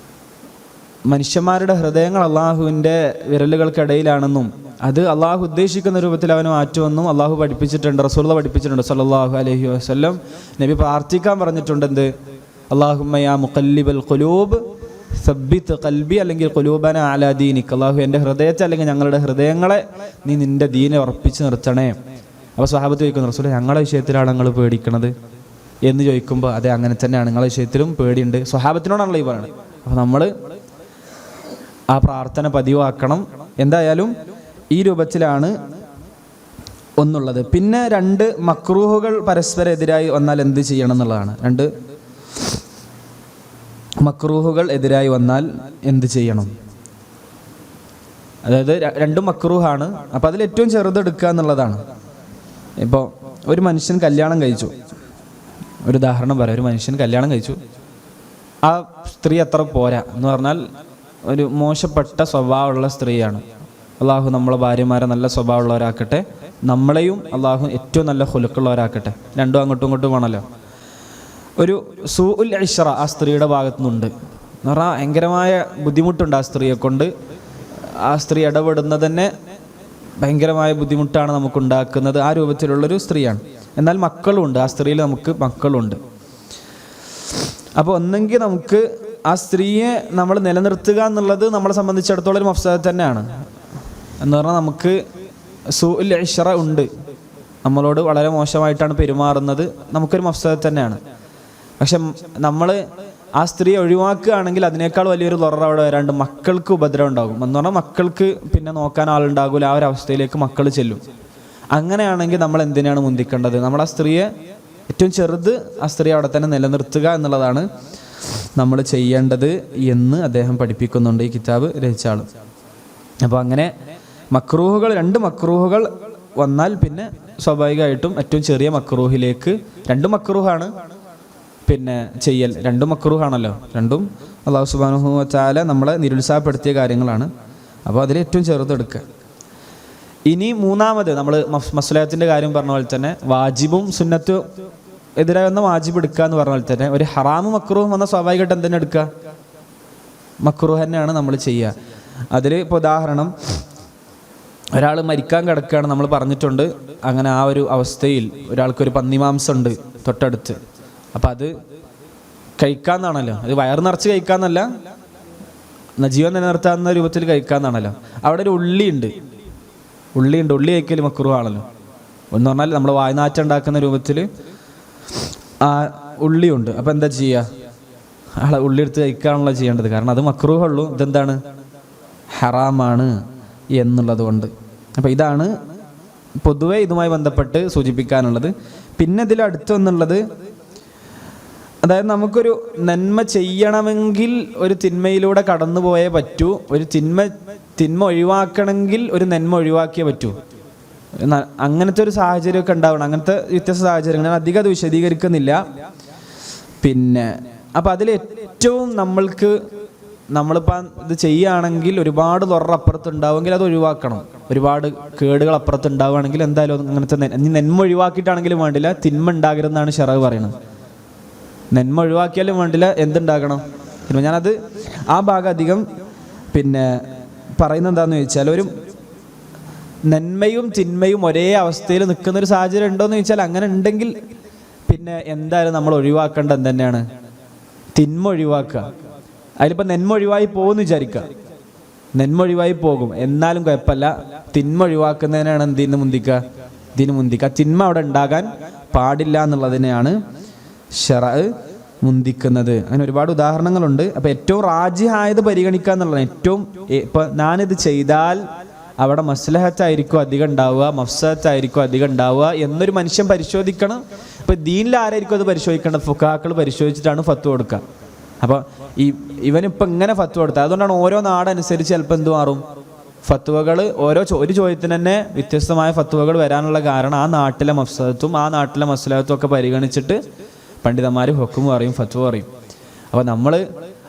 മനുഷ്യന്മാരുടെ ഹൃദയങ്ങൾ അള്ളാഹുവിൻ്റെ വിരലുകൾക്കിടയിലാണെന്നും അത് അള്ളാഹു ഉദ്ദേശിക്കുന്ന രൂപത്തിൽ അവന് മാറ്റുമെന്നും അള്ളാഹു പഠിപ്പിച്ചിട്ടുണ്ട്, റസൂലുള്ളാഹി പഠിപ്പിച്ചിട്ടുണ്ട് സല്ലല്ലാഹു അലൈഹി വസല്ലം. നബി പ്രാർത്ഥിക്കാൻ പറഞ്ഞിട്ടുണ്ട്, എന്ത്, അല്ലാഹുമ്മ യാ മുഖല്ലിബൽ ഖുലൂബ് സബ്ബിത് ഖൽബി, അല്ലെങ്കിൽ ഖുലൂബന അലാ ദീനിക്. അള്ളാഹു എൻ്റെ ഹൃദയത്തെ, അല്ലെങ്കിൽ ഞങ്ങളുടെ ഹൃദയങ്ങളെ നീ നിൻ്റെ ദീനെ ഉറപ്പിച്ച് നിർത്തണേ. അപ്പോൾ സ്വഹാബത്ത് ചോദിക്കുന്നു, റസൂലേ ഞങ്ങളുടെ വിഷയത്തിലാണ് നിങ്ങൾ പേടിക്കണത് എന്ന് ചോദിക്കുമ്പോൾ, അതെ അങ്ങനെ തന്നെയാണ്, നിങ്ങളുടെ വിഷയത്തിലും പേടിയുണ്ട്. സ്വഹാബത്തിനോടാണല്ലോ ഈ പറയുന്നത്. അപ്പോൾ നമ്മൾ ആ പ്രാർത്ഥന പതിവാക്കണം. എന്തായാലും ഈ രൂപത്തിലാണ് ഒന്നുള്ളത്. പിന്നെ 2 മക്രൂഹുകൾ പരസ്പരം എതിരായി വന്നാൽ എന്ത് ചെയ്യണം എന്നുള്ളതാണ്. 2 മക്രൂഹുകൾ എതിരായി വന്നാൽ എന്ത് ചെയ്യണം, അതായത് 2 മക്രൂഹാണ്. അപ്പം അതിൽ ഏറ്റവും ചെറുതെടുക്കുക എന്നുള്ളതാണ്. ഇപ്പോൾ ഒരു മനുഷ്യൻ കല്യാണം കഴിച്ചു, ഒരു ഉദാഹരണം പറയാം. ഒരു മനുഷ്യൻ കല്യാണം കഴിച്ചു, ആ സ്ത്രീ അത്ര പോരാ എന്ന് പറഞ്ഞാൽ ഒരു മോശപ്പെട്ട സ്വഭാവമുള്ള സ്ത്രീയാണ്. അള്ളാഹു നമ്മളെ ഭാര്യമാരെ നല്ല സ്വഭാവമുള്ളവരാക്കട്ടെ, നമ്മളെയും അള്ളാഹു ഏറ്റവും നല്ല ഖുലുഖുള്ളവരാക്കട്ടെ. 2 അങ്ങോട്ടും ഇങ്ങോട്ടും വേണമല്ലോ. ഒരു സൂഉൽ ഇശ്റ ആ സ്ത്രീയുടെ ഭാഗത്തു നിന്നുണ്ട് എന്ന് പറഞ്ഞാൽ ഭയങ്കരമായ ബുദ്ധിമുട്ടുണ്ട് ആ സ്ത്രീയെ കൊണ്ട്. ആ സ്ത്രീ ഇടപെടുന്നത് തന്നെ ഭയങ്കരമായ ബുദ്ധിമുട്ടാണ് നമുക്കുണ്ടാക്കുന്നത്. ആ രൂപത്തിലുള്ളൊരു സ്ത്രീയാണ്. എന്നാൽ മക്കളുണ്ട്, ആ സ്ത്രീയിൽ നമുക്ക് മക്കളുണ്ട്. അപ്പോൾ ഒന്നെങ്കിൽ നമുക്ക് ആ സ്ത്രീയെ നമ്മൾ നിലനിർത്തുക എന്നുള്ളത് നമ്മളെ സംബന്ധിച്ചിടത്തോളം ഒരു മഫ്സദത്ത് തന്നെയാണ്. എന്ന് പറഞ്ഞാൽ നമുക്ക് സൂഉൽ ഇശ്റ ഉണ്ട്, നമ്മളോട് വളരെ മോശമായിട്ടാണ് പെരുമാറുന്നത്, നമുക്കൊരു മഫ്സദത്ത് തന്നെയാണ്. പക്ഷെ നമ്മൾ ആ സ്ത്രീയെ ഒഴിവാക്കുകയാണെങ്കിൽ അതിനേക്കാൾ വലിയൊരു ലൊറർ അവിടെ വരാണ്ട് മക്കൾക്ക് ഉപദ്രവം ഉണ്ടാകും. എന്ന് പറഞ്ഞാൽ മക്കൾക്ക് പിന്നെ നോക്കാൻ ആളുണ്ടാകില്ല, ആ ഒരു അവസ്ഥയിലേക്ക് മക്കൾ ചെല്ലും. അങ്ങനെയാണെങ്കിൽ നമ്മൾ എന്തിനാണ് മുന്തിക്കേണ്ടത്? നമ്മൾ ആ സ്ത്രീയെ ഏറ്റവും ചെറുത് ആ സ്ത്രീ അവിടെ തന്നെ നിലനിർത്തുക എന്നുള്ളതാണ് നമ്മൾ ചെയ്യേണ്ടത് എന്ന് അദ്ദേഹം പഠിപ്പിക്കുന്നുണ്ട് ഈ കിതാബ് രചിച്ച ആൾ. അപ്പോൾ അങ്ങനെ മക്രൂഹുകൾ, 2 മക്രൂഹുകൾ വന്നാൽ പിന്നെ സ്വാഭാവികമായിട്ടും ഏറ്റവും ചെറിയ മക്രൂഹിലേക്ക്, 2 മക്രൂഹാണ് പിന്നെ ചെയ്യൽ, 2 മക്രൂഹാണല്ലോ, 2ഉം അല്ലാഹു സുബ്ഹാനഹു വ തആല നമ്മളെ നിരുത്സാഹപ്പെടുത്തിയ കാര്യങ്ങളാണ്. അപ്പോൾ അതിൽ ഏറ്റവും ചെറുതെടുക്കുക. ഇനി മൂന്നാമത് നമ്മൾ മസ്ലഹത്തിൻ്റെ കാര്യം പറഞ്ഞ പോലെ തന്നെ വാജിബും സുന്നത്തും എതിരായി വന്ന വാജിബ് എടുക്കുക എന്ന് പറഞ്ഞ പോലെ തന്നെ ഒരു ഹറാമ് മക്രൂഹും വന്ന സ്വാഭാവികമായിട്ട് എന്തിനാ എടുക്കുക? മക്രൂഹ് തന്നെയാണ് നമ്മൾ ചെയ്യുക. അതിൽ ഇപ്പോൾ ഉദാഹരണം, ഒരാൾ മരിക്കാൻ കിടക്കുകയാണ്, നമ്മൾ പറഞ്ഞിട്ടുണ്ട്. അങ്ങനെ ആ ഒരു അവസ്ഥയിൽ ഒരാൾക്കൊരു പന്നിമാംസം ഉണ്ട് തൊട്ടടുത്ത്, അപ്പം അത് കഴിക്കാമെന്നാണല്ലോ, അത് വയറ് നിറച്ച് കഴിക്കാമെന്നല്ല, ജീവൻ നിലനിർത്താവുന്ന രൂപത്തിൽ കഴിക്കാമെന്നാണല്ലോ. അവിടെ ഒരു ഉള്ളിയുണ്ട്, ഉള്ളി കഴിക്കൽ മക്രൂഹ് ആണല്ലോ. എന്ന് പറഞ്ഞാൽ നമ്മൾ വായ്നാറ്റം ഉണ്ടാക്കുന്ന രൂപത്തിൽ ആ ഉള്ളിയുണ്ട്. അപ്പം എന്താ ചെയ്യുക? ആളെ ഉള്ളി എടുത്ത് കഴിക്കാണല്ലോ ചെയ്യേണ്ടത്, കാരണം അത് മക്രൂഹേ ഉള്ളൂ, ഇതെന്താണ്? ഹറാമാണ് എന്നുള്ളത് കൊണ്ട്. അപ്പം ഇതാണ് പൊതുവെ ഇതുമായി ബന്ധപ്പെട്ട് സൂചിപ്പിക്കാനുള്ളത്. പിന്നെ ഇതിൽ അടുത്തൊന്നുള്ളത്, അതായത് നമുക്കൊരു നന്മ ചെയ്യണമെങ്കിൽ ഒരു തിന്മയിലൂടെ കടന്നു പോയേ പറ്റൂ, ഒരു തിന്മ ഒഴിവാക്കണമെങ്കിൽ ഒരു നന്മ ഒഴിവാക്കിയേ പറ്റൂ. അങ്ങനത്തെ ഒരു സാഹചര്യമൊക്കെ ഉണ്ടാവണം. അങ്ങനത്തെ വ്യത്യസ്ത സാഹചര്യങ്ങൾ ഞാൻ അധികം അത് വിശദീകരിക്കുന്നില്ല. പിന്നെ അപ്പം അതിൽ ഏറ്റവും നമ്മളിപ്പോൾ ഇത് ചെയ്യുകയാണെങ്കിൽ ഒരുപാട് ലൊറർ അപ്പുറത്തുണ്ടാവുമെങ്കിൽ അത് ഒഴിവാക്കണം. ഒരുപാട് കേടുകൾ അപ്പുറത്തുണ്ടാവുകയാണെങ്കിൽ എന്തായാലും അങ്ങനത്തെ നന്മ ഒഴിവാക്കിയിട്ടാണെങ്കിലും വേണ്ടില്ല, തിന്മ ഉണ്ടാകരുതെന്നാണ് ശറഅ് പറയുന്നത്. നന്മ ഒഴിവാക്കിയാലും വേണ്ടില്ല, എന്തുണ്ടാകണം? ഞാനത് ആ ഭാഗം അധികം പിന്നെ പറയുന്നത് എന്താണെന്ന് ചോദിച്ചാൽ, ഒരു നന്മയും തിന്മയും ഒരേ അവസ്ഥയിൽ നിൽക്കുന്നൊരു സാഹചര്യം ഉണ്ടോയെന്ന് ചോദിച്ചാൽ അങ്ങനെ ഉണ്ടെങ്കിൽ പിന്നെ എന്തായാലും നമ്മൾ ഒഴിവാക്കേണ്ടത് എന്ത് തിന്മ ഒഴിവാക്കുക. അതിലിപ്പോൾ നന്മ ഒഴിവായി പോകുമെന്ന് വിചാരിക്കുക, നന്മ ഒഴിവായി പോകും, എന്നാലും കുഴപ്പമില്ല, തിന്മ ഒഴിവാക്കുന്നതിനാണ് ഇതിന് മുന്തിക്കുക. തിന്മ അവിടെ ഉണ്ടാകാൻ പാടില്ല എന്നുള്ളതിനെയാണ് ശറഅ് മുന്തിക്കുന്നത്. അങ്ങനെ ഒരുപാട് ഉദാഹരണങ്ങളുണ്ട്. അപ്പോൾ ഏറ്റവും റാജിഹായത് പരിഗണിക്കുക എന്നുള്ളതാണ്. ഇപ്പം ഞാനിത് ചെയ്താൽ അവിടെ മസ്ലഹത്തായിരിക്കും അധികം ഉണ്ടാവുക, മഫ്സദത്തായിരിക്കും അധികം ഉണ്ടാവുക എന്നൊരു മനുഷ്യൻ പരിശോധിക്കണം. ഇപ്പം ദീനിൽ ആരായിരിക്കും അത് പരിശോധിക്കേണ്ടത്? ഫുഖഹാക്കൾ പരിശോധിച്ചിട്ടാണ് ഫത്വ കൊടുക്കുക. അപ്പോൾ ഇവനിപ്പോൾ ഇങ്ങനെ ഫത്വ കൊടുത്തത്, അതുകൊണ്ടാണ് ഓരോ നാടനുസരിച്ച് ചിലപ്പോൾ എന്ത് മാറും, ഫത്വകൾ ഒരു ചോദ്യത്തിന് തന്നെ വ്യത്യസ്തമായ ഫത്വകൾ വരാനുള്ള കാരണം ആ നാട്ടിലെ മഫ്സദത്തും ആ നാട്ടിലെ മസ്ലഹത്തും ഒക്കെ പരിഗണിച്ചിട്ട് പണ്ഡിതന്മാർ ഹുക്മ് പറയും, ഫത്വ പറയും. അപ്പോൾ നമ്മൾ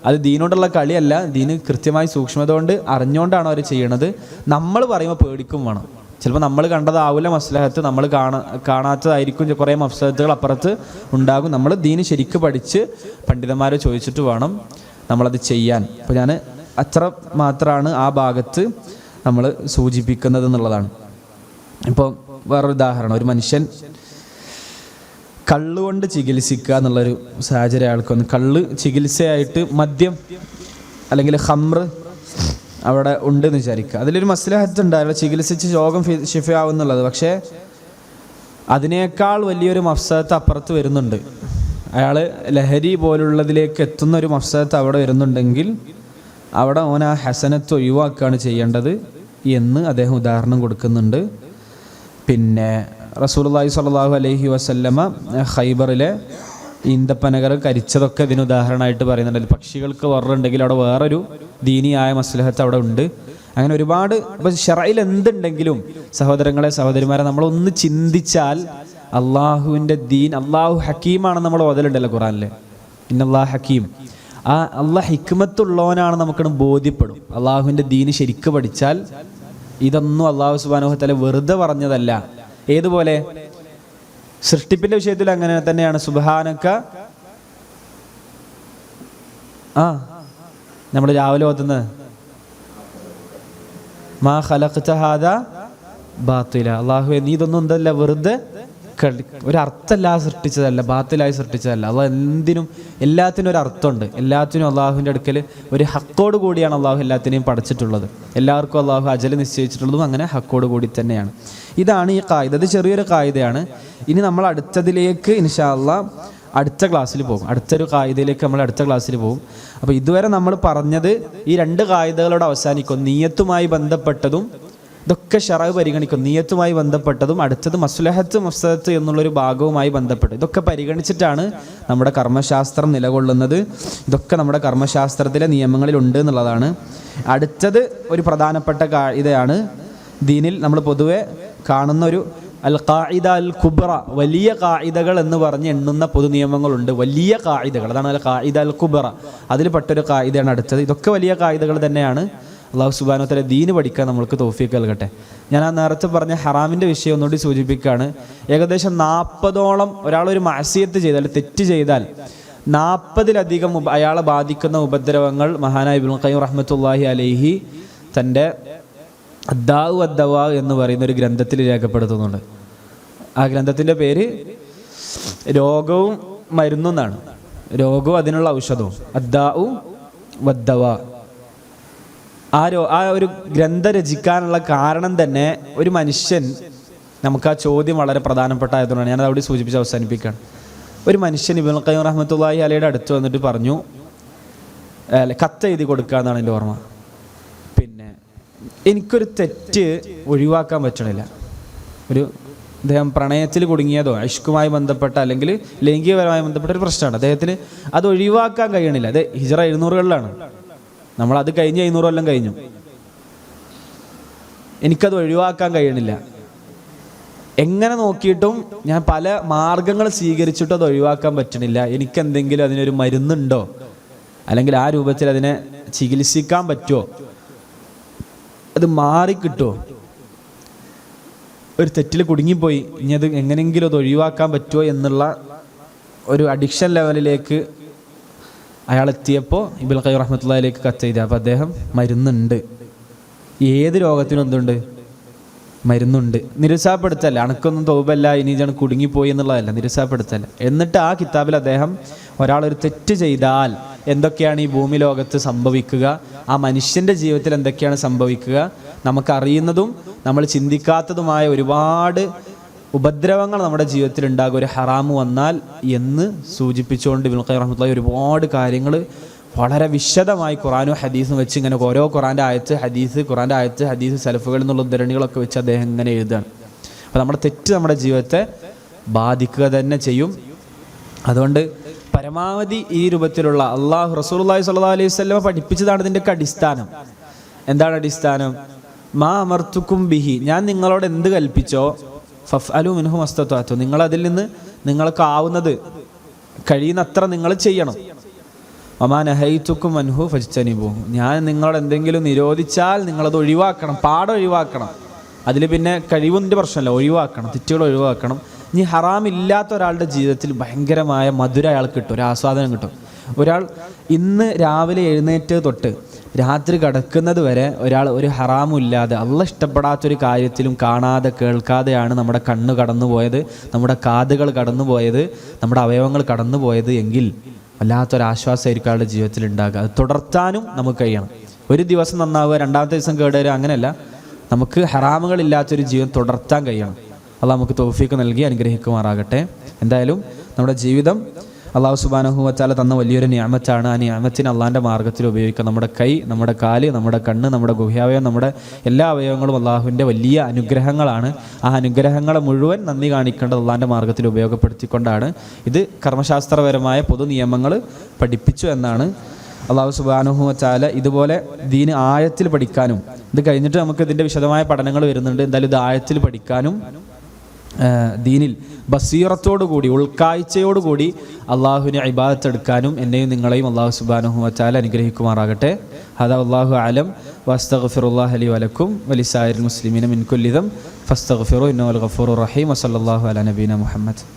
അത് ദീനോടുള്ള കളിയല്ല, ദീന് കൃത്യമായി സൂക്ഷ്മത കൊണ്ട് അറിഞ്ഞുകൊണ്ടാണ് അവർ ചെയ്യണത്. നമ്മൾ പറയുമ്പോൾ പേടിക്കും വേണം. ചിലപ്പോൾ നമ്മൾ കണ്ടതാവില്ല മസ്ലഹത്ത്, നമ്മൾ കാണാത്തതായിരിക്കും കുറേ മഫ്സദത്തുകൾ അപ്പുറത്ത് ഉണ്ടാകും. നമ്മൾ ദീന് ശരിക്ക് പഠിച്ച് പണ്ഡിതന്മാരെ ചോദിച്ചിട്ട് വേണം നമ്മളത് ചെയ്യാൻ. അപ്പോൾ ഞാൻ അത്ര മാത്രമാണ് ആ ഭാഗത്ത് നമ്മൾ സൂചിപ്പിക്കുന്നത് എന്നുള്ളതാണ്. ഇപ്പോൾ വേറൊരു ഉദാഹരണം, ഒരു മനുഷ്യൻ കള്ളുകൊണ്ട് ചികിത്സിക്കുക എന്നുള്ളൊരു സാഹചര്യം അയാൾക്കൊന്ന്, കള്ള് ചികിത്സയായിട്ട് മദ്യം അല്ലെങ്കിൽ ഖംറ് അവിടെ ഉണ്ടെന്ന് വിചാരിക്കുക. അതിലൊരു മസ്ലഹത്ത് ഉണ്ടാവില്ല, ചികിത്സിച്ച് രോഗം ശിഫയാവുന്നുള്ളത്. പക്ഷേ അതിനേക്കാൾ വലിയൊരു മഫ്സദത്ത് അപ്പുറത്ത് വരുന്നുണ്ട്. അയാൾ ലഹരി പോലുള്ളതിലേക്ക് എത്തുന്ന ഒരു മഫ്സദത്ത് അവിടെ വരുന്നുണ്ടെങ്കിൽ അവിടെ ഓൻ ആ ഹസനത്ത് ഒഴിവാക്കുകയാണ് ചെയ്യേണ്ടത് എന്ന് അദ്ദേഹം ഉദാഹരണം കൊടുക്കുന്നുണ്ട്. പിന്നെ റസൂലുള്ളാഹി സ്വല്ലല്ലാഹു അലൈഹി വസല്ലമ ഖൈബറിലെ ഈന്തപ്പനകൾ കരിച്ചതൊക്കെ ഇതിന് ഉദാഹരണമായിട്ട് പറയുന്നുണ്ട്. പക്ഷികൾക്ക് വറുണ്ടെങ്കിൽ അവിടെ വേറൊരു ദീനിയായ മസ്ലഹത്ത് അവിടെ ഉണ്ട്. അങ്ങനെ ഒരുപാട്. അപ്പോൾ ശറഇൽ എന്തുണ്ടെങ്കിലും സഹോദരന്മാരെ നമ്മളൊന്ന് ചിന്തിച്ചാൽ അള്ളാഹുവിൻ്റെ ദീൻ, അള്ളാഹു ഹക്കീമാണെന്ന് നമ്മൾ ഓതലുണ്ടല്ലോ ഖുറാനിലെ, ഇന്നല്ലാഹു ഹക്കീം. ആ അള്ളാഹ് ഹിക്മത്തുള്ളവനാണ് നമുക്കത് ബോധ്യപ്പെടും. അള്ളാഹുവിൻ്റെ ദീന് ശരിക്ക് പഠിച്ചാൽ ഇതൊന്നും അള്ളാഹു സുബ്ഹാനഹു വ തആല വെറുതെ പറഞ്ഞതല്ല. ഏതുപോലെ സൃഷ്ടിപ്പിന്റെ വിഷയത്തിൽ അങ്ങനെ തന്നെയാണ്. സുബ്ഹാനക, നമ്മൾ രാവിലെ ഓതുന്നത് മാ ഖലഖ്ത ഹാദാ ബാത്തില, അള്ളാഹുവേ നീ ഇതൊന്നും എന്തല്ല വെറുതെ ഒരർത്ഥമല്ലാതെ സൃഷ്ടിച്ചതല്ല, ബാത്തിലായി സൃഷ്ടിച്ചതല്ല. അള്ളാഹ് എന്തിനും എല്ലാത്തിനും ഒരു അർത്ഥമുണ്ട്. എല്ലാത്തിനും അള്ളാഹുവിൻ്റെ അടുക്കൽ ഒരു ഹക്കോട് കൂടിയാണ് അള്ളാഹു എല്ലാത്തിനെയും പഠിച്ചിട്ടുള്ളത്. എല്ലാവർക്കും അള്ളാഹു അജല് നിശ്ചയിച്ചിട്ടുള്ളതും അങ്ങനെ ഹക്കോട് കൂടി തന്നെയാണ്. ഇതാണ് ഈ ഖായിദ. ഇത് ചെറിയൊരു ഖായിദയാണ്. ഇനി നമ്മൾ അടുത്തതിലേക്ക് ഇൻഷാ അള്ളാഹ് അടുത്ത ക്ലാസ്സിൽ പോകും. അടുത്തൊരു ഖായിദയിലേക്ക് നമ്മൾ അടുത്ത ക്ലാസ്സിൽ പോകും. അപ്പോൾ ഇതുവരെ നമ്മൾ പറഞ്ഞത് ഈ 2 ഖായിദകളോട് അവസാനിക്കും. നിയ്യത്തുമായി ബന്ധപ്പെട്ടതും ഇതൊക്കെ ശറഅ് പരിഗണിക്കും. നിയ്യത്തുമായി ബന്ധപ്പെട്ടതും അടുത്തത് മസ്ലഹത്ത് മഫ്സദത്ത് എന്നുള്ളൊരു ഭാഗവുമായി ബന്ധപ്പെട്ട് ഇതൊക്കെ പരിഗണിച്ചിട്ടാണ് നമ്മുടെ കർമ്മശാസ്ത്രം നിലകൊള്ളുന്നത്. ഇതൊക്കെ നമ്മുടെ കർമ്മശാസ്ത്രത്തിലെ നിയമങ്ങളിലുണ്ട് എന്നുള്ളതാണ്. അടുത്തത് ഒരു പ്രധാനപ്പെട്ട ഖായിദയാണ്. ദീനിൽ നമ്മൾ പൊതുവെ കാണുന്ന ഒരു അൽ ഖായിദ അൽ കുബ്ര, വലിയ ഖായിദകൾ എന്ന് പറഞ്ഞ് എണ്ണുന്ന പൊതു നിയമങ്ങളുണ്ട്. വലിയ ഖായിദകൾ, അതാണ് അൽ ഖായിദ അൽ കുബ്ര. അതിൽ പെട്ടൊരു ഖായിദയാണ് അടുത്തത്. ഇതൊക്കെ വലിയ ഖായിദകൾ തന്നെയാണ്. അള്ളാഹു സുബ്ഹാനഹു വ തആല ദീന് പഠിക്കാൻ നമ്മൾക്ക് തൗഫീഖ് നൽകട്ടെ. ഞാൻ ആ നേരത്തെ പറഞ്ഞ ഹറാമിൻ്റെ വിഷയം ഒന്നുകൂടി സൂചിപ്പിക്കുകയാണ്. ഏകദേശം 40ഓളം ഒരാളൊരു മഅസിയത്ത് ചെയ്താൽ, തെറ്റ് ചെയ്താൽ 40ലധികം അയാളെ ബാധിക്കുന്ന ഉപദ്രവങ്ങൾ മഹാനായ ഇബ്നുൽ ഖയ്യിം റഹ്മത്തുള്ളാഹി അലൈഹി തൻ്റെ അദ്ദാഉ വദ്ദവാ എന്ന് പറയുന്ന ഒരു ഗ്രന്ഥത്തിൽ രേഖപ്പെടുത്തുന്നുണ്ട്. ആ ഗ്രന്ഥത്തിൻ്റെ പേര് രോഗവും മരുന്നും എന്നാണ്. രോഗവും അതിനുള്ള ഔഷധവും, അദ്ദാഉ വദ്ദവാ. ആ ഒരു ഗ്രന്ഥം രചിക്കാനുള്ള കാരണം തന്നെ ഒരു മനുഷ്യൻ, നമുക്ക് ആ ചോദ്യം വളരെ പ്രധാനപ്പെട്ട ആയതുകൊണ്ടാണ് ഞാനത് അവിടെ സൂചിപ്പിച്ച് അവസാനിപ്പിക്കുകയാണ്. ഒരു മനുഷ്യൻ ഇബ്നുൽ ഖയ്യിം റഹ്മത്തുള്ളാഹി അലൈഹിയുടെ അടുത്ത് വന്നിട്ട് പറഞ്ഞു, കത്ത് എഴുതി കൊടുക്കുക എന്നാണ് എൻ്റെ ഓർമ്മ. പിന്നെ എനിക്കൊരു തെറ്റ് ഒഴിവാക്കാൻ പറ്റണില്ല. അദ്ദേഹം പ്രണയത്തിൽ കുടുങ്ങിയതോ ഇഷ്കുമായി ബന്ധപ്പെട്ട അല്ലെങ്കിൽ ലൈംഗികപരമായി ബന്ധപ്പെട്ട ഒരു പ്രശ്നമാണ്. അദ്ദേഹത്തിന് അത് ഒഴിവാക്കാൻ കഴിയണില്ല. അത് ഹിജ്റ 700കളിലാണ്. നമ്മളത് കഴിഞ്ഞ് 500 കൊല്ലം കഴിഞ്ഞു. എനിക്കത് ഒഴിവാക്കാൻ കഴിയണില്ല. എങ്ങനെ നോക്കിയിട്ടും ഞാൻ പല മാർഗങ്ങൾ സ്വീകരിച്ചിട്ടും അത് ഒഴിവാക്കാൻ പറ്റണില്ല. എനിക്കെന്തെങ്കിലും അതിനൊരു മരുന്നുണ്ടോ, അല്ലെങ്കിൽ ആ രൂപത്തിൽ അതിനെ ചികിത്സിക്കാൻ പറ്റുമോ, അത് മാറിക്കിട്ടുമോ? ഒരു തെറ്റിൽ കുടുങ്ങിപ്പോയി, ഇനി അത് എങ്ങനെയെങ്കിലും അത് ഒഴിവാക്കാൻ പറ്റുമോ എന്നുള്ള ഒരു അഡിക്ഷൻ ലെവലിലേക്ക് അയാൾ എത്തിയപ്പോൾ ഇബ്നുൽ ഖയ്യിം റഹ്മത്തുള്ളാഹിയിലേക്ക് കത്തെഴുതി. അപ്പോൾ അദ്ദേഹം മരുന്നുണ്ട്, ഏത് രോഗത്തിനും എന്തുണ്ട്, മരുന്നുണ്ട്. നിരുത്സാഹപ്പെടുത്തല്ല, അണക്കൊന്നും തൗബല്ല, ഇനി ഞാൻ കുടുങ്ങിപ്പോയി എന്നുള്ളതല്ല, നിരുത്സാഹപ്പെടുത്തല്ല. എന്നിട്ട് ആ കിതാബിൽ അദ്ദേഹം ഒരാളൊരു തെറ്റ് ചെയ്താൽ എന്തൊക്കെയാണ് ഈ ഭൂമി ലോകത്ത് സംഭവിക്കുക, ആ മനുഷ്യൻ്റെ ജീവിതത്തിൽ എന്തൊക്കെയാണ് സംഭവിക്കുക, നമുക്കറിയുന്നതും നമ്മൾ ചിന്തിക്കാത്തതുമായ ഒരുപാട് ഉപദ്രവങ്ങൾ നമ്മുടെ ജീവിതത്തിൽ ഉണ്ടാകും ഒരു ഹറാമ് വന്നാൽ എന്ന് സൂചിപ്പിച്ചുകൊണ്ട് ഇബ്നുൽ ഖയ്യിം റഹ്മത്തുള്ളാഹി ഒരുപാട് കാര്യങ്ങൾ വളരെ വിശദമായി ഖുറാനും ഹദീസും വെച്ച് ഇങ്ങനെ ഓരോ ഖുറാൻ്റെ ആയത്ത് ഹദീസ് സലഫുകളിൽ നിന്നുള്ള ഉദ്ധരണികളൊക്കെ വെച്ച് അദ്ദേഹം ഇങ്ങനെ എഴുതുകയാണ്. അപ്പോൾ നമ്മുടെ തെറ്റ് നമ്മുടെ ജീവിതത്തെ ബാധിക്കുക തന്നെ ചെയ്യും. അതുകൊണ്ട് പരമാവധി ഈ രൂപത്തിലുള്ള റസൂലുള്ളാഹി സ്വല്ലല്ലാഹു അലൈഹി വസല്ലം പഠിപ്പിച്ചതാണ് ഇതിൻ്റെയൊക്കെ അടിസ്ഥാനം. എന്താണ് അടിസ്ഥാനം? മാ അമർത്തുക്കും ബിഹി, ഞാൻ നിങ്ങളോട് എന്ത് കൽപ്പിച്ചോ, ഫഫ്അലു മിൻഹു മസ്തത്അതു, നിങ്ങളതിൽ നിന്ന് നിങ്ങൾക്കാവുന്നത് കഴിയുന്നത്ര നിങ്ങൾ ചെയ്യണം. വമാ നഹൈതുക്കും അൻഹു ഫജ്തനിബു, ഞാൻ നിങ്ങളോട് എന്തെങ്കിലും നിരോധിച്ചാൽ നിങ്ങളത് ഒഴിവാക്കണം, ഒഴിവാക്കണം. അതിൽ പിന്നെ കഴിവിൻ്റെ പ്രശ്നമല്ല, ഒഴിവാക്കണം, തെറ്റുകൾ ഒഴിവാക്കണം. ഇനി ഹറാമില്ലാത്ത ഒരാളുടെ ജീവിതത്തിൽ ഭയങ്കരമായ മധുരം അയാൾക്ക് കിട്ടും, ഒരു ആസ്വാദനം കിട്ടും. ഒരാൾ ഇന്ന് രാവിലെ എഴുന്നേറ്റ് തൊട്ട് രാത്രി കിടക്കുന്നത് വരെ ഒരാൾ ഒരു ഹറാമും ഇല്ലാതെ അള്ളാഹ് ഇഷ്ടപ്പെടാത്തൊരു കാര്യത്തിലും കാണാതെ കേൾക്കാതെയാണ് നമ്മുടെ കണ്ണ് കടന്നുപോയത്, നമ്മുടെ കാതുകൾ കടന്നുപോയത്, നമ്മുടെ അവയവങ്ങൾ കടന്നുപോയത് എങ്കിൽ വല്ലാത്തൊരാശ്വാസമായിരിക്കും അയാളുടെ ജീവിതത്തിൽ ഉണ്ടാകുക. അത് തുടർത്താനും നമുക്ക് കഴിയണം. ഒരു ദിവസം നന്നാവുക, രണ്ടാമത്തെ ദിവസം കേടുവരിക, അങ്ങനെയല്ല. നമുക്ക് ഹറാമുകളില്ലാത്തൊരു ജീവിതം തുടർത്താൻ കഴിയണം. അള്ളാഹ് നമുക്ക് തൗഫീഖ് നൽകി അനുഗ്രഹിക്കുമാറാകട്ടെ. എന്തായാലും നമ്മുടെ ജീവിതം അള്ളാഹു സുബ്ഹാനഹു വ തആല തന്ന വലിയൊരു നിഅമത്താണ്. ആ നിഅമത്തിനെ അള്ളാഹിൻ്റെ മാർഗ്ഗത്തിൽ ഉപയോഗിക്കുക. നമ്മുടെ കൈ, നമ്മുടെ കാല്, നമ്മുടെ കണ്ണ്, നമ്മുടെ ഗുഹ്യാവയവം, നമ്മുടെ എല്ലാ അവയവങ്ങളും അള്ളാഹുവിൻ്റെ വലിയ അനുഗ്രഹങ്ങളാണ്. ആ അനുഗ്രഹങ്ങളെ മുഴുവൻ നന്ദി കാണിക്കേണ്ടത് അള്ളാഹിൻ്റെ മാർഗ്ഗത്തിൽ ഉപയോഗപ്പെടുത്തിക്കൊണ്ടാണ്. ഇത് കർമ്മശാസ്ത്രപരമായ പൊതു നിയമങ്ങൾ പഠിപ്പിച്ചു എന്നാണ്. അള്ളാഹു സുബ്ഹാനഹു വ തആല ഇതുപോലെ ദീന് ആഴത്തിൽ പഠിക്കാനും, ഇത് കഴിഞ്ഞിട്ട് നമുക്ക് ഇതിൻ്റെ വിശദമായ പഠനങ്ങൾ വരുന്നുണ്ട്, എന്തായാലും ഇത് ആഴത്തിൽ പഠിക്കാനും ദീനിൽ ബസീറത്തോടുകൂടി ഉൾക്കാഴ്ചയോടുകൂടി അള്ളാഹുവിനെ ഇബാദത്ത് എടുക്കാനും എന്നെയും നിങ്ങളെയും അള്ളാഹു സുബ്ഹാനഹു വ തആല അനുഗ്രഹിക്കുമാറാകട്ടെ. ഹദാ വല്ലാഹു അലം വസ്തഗ്ഫിറുല്ലാഹ ലി വലക്കും വലിസായിരിൽ മുസ്ലിമീന മിൻ കുല്ലി ദം ഫസ്തഗ്ഫിറു ഇന്നഹു അൽ ഗഫൂറുർ റഹീം. വസല്ലല്ലാഹു അലാ നബീന മുഹമ്മദ്.